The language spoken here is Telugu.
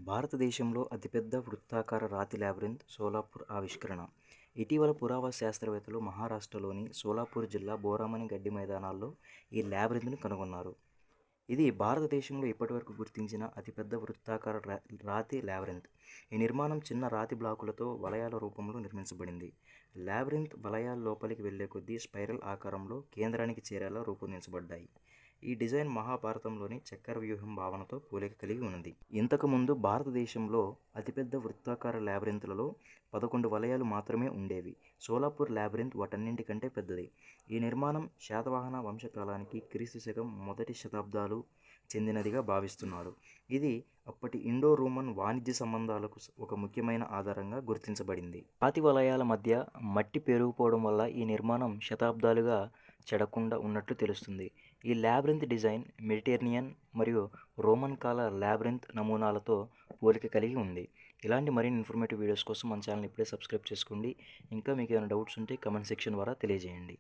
భారతదేశంలో అతిపెద్ద వృత్తాకార రాతి లాబిరింత్ సోలాపూర్ ఆవిష్కరణ. ఇటీవల పురావస్తు శాస్త్రవేత్తలు మహారాష్ట్రలోని సోలాపూర్ జిల్లా బోరామని గడ్డి మైదానాల్లో ఈ లాబిరింత్ను కనుగొన్నారు. ఇది భారతదేశంలో ఇప్పటివరకు గుర్తించిన అతిపెద్ద వృత్తాకార రాతి లాబిరింత్. ఈ నిర్మాణం చిన్న రాతి బ్లాకులతో వలయాల రూపంలో నిర్మించబడింది. లాబిరింత్ వలయాల లోపలికి వెళ్లే కొద్దీ స్పైరల్ ఆకారంలో కేంద్రానికి చేరేలా రూపొందించబడ్డాయి. ఈ డిజైన్ మహాభారతంలోని చక్ర వ్యూహం భావనతో పోలిక కలిగి ఉన్నది. ఇంతకుముందు భారతదేశంలో అతిపెద్ద వృత్తాకార లాబిరింత్లలో 11 వలయాలు మాత్రమే ఉండేవి. సోలాపూర్ లాబిరింత్ వాటన్నింటికంటే పెద్దది. ఈ నిర్మాణం శాతవాహన వంశకాలానికి క్రీస్తు శకం మొదటి శతాబ్దాలు చెందినదిగా భావిస్తున్నారు. ఇది అప్పటి ఇండో రోమన్ వాణిజ్య సంబంధాలకు ఒక ముఖ్యమైన ఆధారంగా గుర్తించబడింది. రాతి వలయాల మధ్య మట్టి పేరుకుపోవడం వల్ల ఈ నిర్మాణం శతాబ్దాలుగా చెడకుండా ఉన్నట్లు తెలుస్తుంది. ఈ లాబిరింత్ డిజైన్ మెడిటేరియన్ మరియు రోమన్ కాల లాబిరింత్ నమూనాలతో పోలిక కలిగి ఉంది. ఇలాంటి మరిన్ని ఇన్ఫర్మేటివ్ వీడియోస్ కోసం మన ఛానల్ ఇప్పుడే సబ్స్క్రైబ్ చేసుకోండి. ఇంకా మీకు ఏమైనా డౌట్స్ ఉంటే కమెంట్ సెక్షన్ ద్వారా తెలియజేయండి.